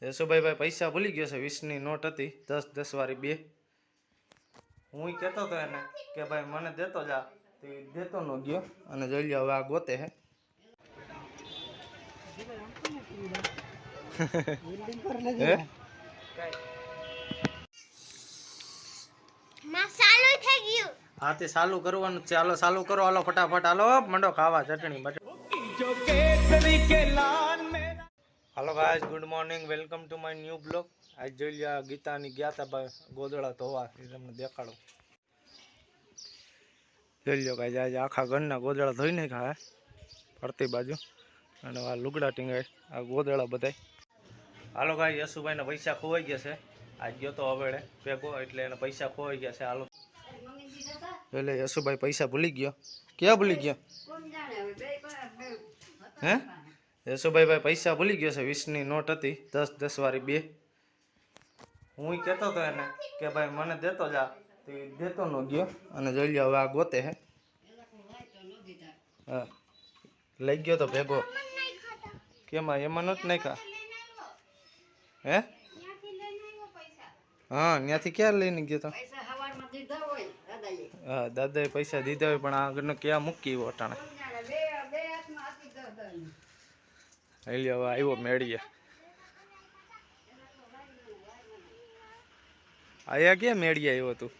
યશુભાઈ પૈસા ભૂલી ગયો છે 20ની નોટ હતી 10 વાળી 2 હું કહેતો હતો એને કે ભાઈ મને દેતો જા તો દેતો ન ગયો અને જોઈ લ્યો હવે આ ગોતે હે હા તે ચાલુ કરવાનું છે હાલો ચાલુ કરો હાલો ફટાફટ હાલો મંડો ખાવા ચટણી હાલો guys good morning welcome to my new blog આજ જોઈ લ્યો ગીતાની ગયા તા ગોદડા ધોવા એ તમને દેખાડો જોઈ લ્યો ગાઈસ આજે આખા ઘરના ગોદડા ધોઈ નાખ્યા ફરતી બાજુ અને આ લુગડા ટીંગાય આ ગોદડા બધાય હાલો ગાઈસ યશુભાઈના પૈસા ખોવાઈ ગયા છે આજ ગયો તો હવેડે ભેગો એટલે એને પૈસા ખોવાઈ ગયા છે હાલો એટલે યશુભાઈ પૈસા ભૂલી ગયો ક્યાં ભૂલી ગયો હે યશુભાઈ પૈસા ભૂલી ગયો છે 20ની નોટ હતી 10 વાળી 2 હું કહેતો હતો એને કે ભાઈ મને દેતો જા તો દેતો ન ગયો અને જોઈ લ્યો હવે આ ગોતે હે હા લઈ ગયો તો ભેગો કેમાં એમાં નથી નાખ્યા હે હા ત્યાંથી ક્યાં લઈને ગયો તો હા દાદાએ પૈસા દીધા હોય પણ આગળનો ક્યાં મૂકી વટાણે હવે આવ્યો મેળીએ આયા ક્યાં મેળીએ આવ્યો તું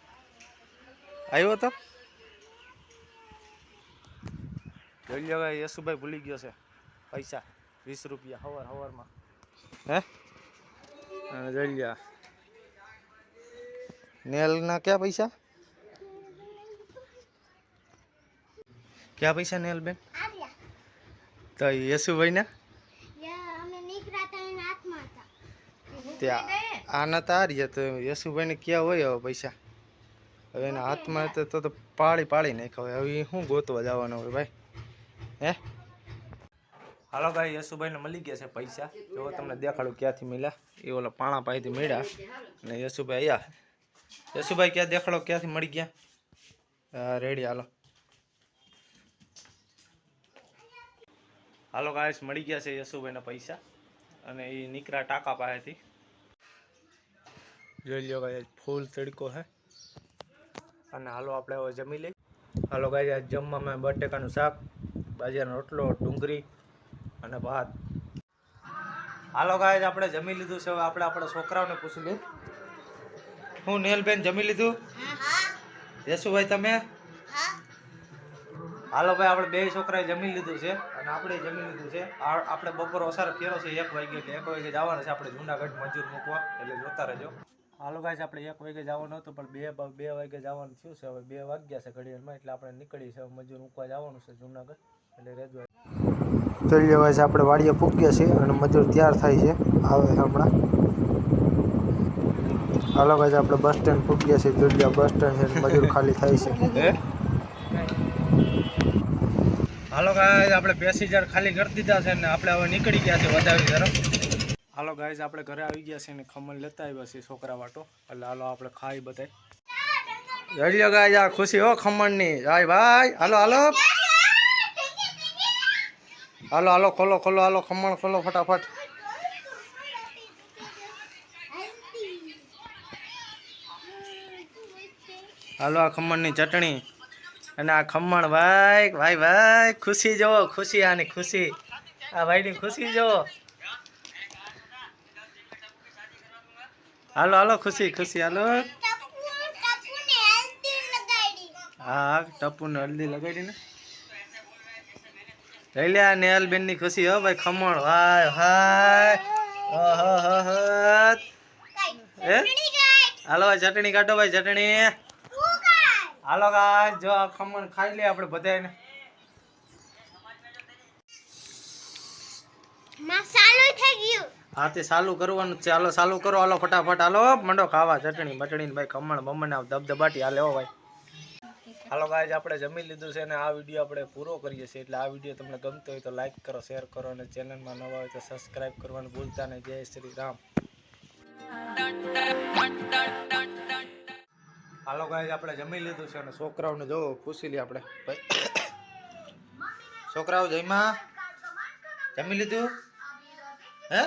આવ્યો તો જોઈ લો યશુભાઈ ભૂલી ગયો છે પૈસા 20 રૂપિયા હવારમાં હે અને જોઈ લ્યા નેલના ક્યાં પૈસા ક્યાં પૈસા નેલ બેન તો યશુભાઈ ના આ નતા હારીએ તો યશુભાઈ ને ક્યાં હોય હવે પૈસા હવે એના હાથમાં તો પાળી નાખ્યા હવે શું ગોતવા જવાનો હોય ભાઈ હે હાલો ભાઈ યશુભાઈ ને મળી ગયા છે પૈસા જો તમને દેખાડું ક્યાંથી મળ્યા એ ઓલા પાણા પાસેથી મળ્યા અને યશુભાઈ આવ્યા યશુભાઈ ક્યાં દેખાડો ક્યાંથી મળી ગયા રેડી હાલો ગાઈસ મળી ગયા છે યશુભાઈના પૈસા અને એ નીકળ્યા ટાંકા પાસેથી જોઈ લ્યો ગાઈસ ફૂલ તડકો હે અને હાલો આપણે હવે જમી લઈ હાલો ગાઈસ આજ જમવામાં બટેકાનું શાક બાજરાનો રોટલો ડુંગળી અને ભાત હાલો ગાઈસ આપણે જમી લીધું છે હવે આપણે આપણા છોકરાઓને પૂછી લઈએ હું નેલબેન જમી લીધું યશુભાઈ તમે હાલો ભાઈ આપણે બે છોકરાએ જમી લીધું છે અને આપણે જમી લીધું છે આપણે બપોર ઓસારે ફેરો છે 1 વાગે એટલે 1 વાગે જવાનું છે આપણે જુનાગઢ મજૂર મૂકવા એટલે જોતા રહેજો હાલો ગાઈસ આપણે 1 વાગે જવાનું હતું પણ 2 વાગે જવાનું થયું છે હવે 2 વાગ્યા છે ઘડિયાળમાં એટલે આપણે નીકળી છે મજૂર મૂકવા જવાનું છે જુનાગઢ એટલે રેજો ચાલી જવાય છે આપણે વાડીએ પૂગ્યા છે અને મજૂર તૈયાર થાય છે આવે હમણાં હાલો ગાઈસ આપણે બસ સ્ટેન્ડ પૂગ્યા છે જોડિયા બસ સ્ટેન્ડ છે મજૂર ખાલી થાય છે હાલો ગાઈસ આપણે પેસેન્જર ખાલી કરી દીધા છે ને આપણે હવે નીકળી ગયા છે વધાવી તરફ હાલો ગાઈસ આપણે ઘરે આવી ગયા છે ને ખમણ લેતા આવ્યા છે છોકરા વાટો એટલે હાલો આપણે ખાઈ બધાય જોઈ લો ગાઈસ આ ખુશી હો ખમણની ભાઈ ભાઈ હાલો ખોલો હાલો ખમણ ખોલો ફટાફટ હાલો આ ખમણની ચટણી અને આ ખમણ ભાઈ ખુશી જોવો ખુશી આની ખુશી આ ભાઈની ખુશી જોવો હાલો ખુશી હાલો હા ટપુને હલ્દી લગાડી ને લઈ લે નેહલ બેન ની ખુશી હો ભાઈ ખમણ ભાઈ હાલો ચટણી કાઢો ભાઈ ચટણી હાલો ગાઈસ જો ખમણ ખાઈ લે આપણે બધાને હા તે ચાલુ કરવાનું છે હાલો ચાલુ કરો હાલો ફટાફટ હાલો મંડો ખાવા ચટણી બટણી ભાઈ ખમણ બમણ ધબધબાટી હાલે હો ભાઈ હાલો ગાઈસ આપણે જમી લીધું છે અને આ વિડીયો આપણે પૂરો કરીએ છીએ એટલે આ વિડીયો તમને ગમતો હોય તો લાઈક કરો શેર કરો અને ચેનલમાં નવા હોય તો સબસ્ક્રાઈબ કરવાનું ભૂલતા નહીં જય શ્રી રામ હાલો ગાઈસ આપણે જમી લીધું છે અને છોકરાઓને જો પૂછી લઈએ આપણે છોકરાઓ જમ્યા જમી લીધું હે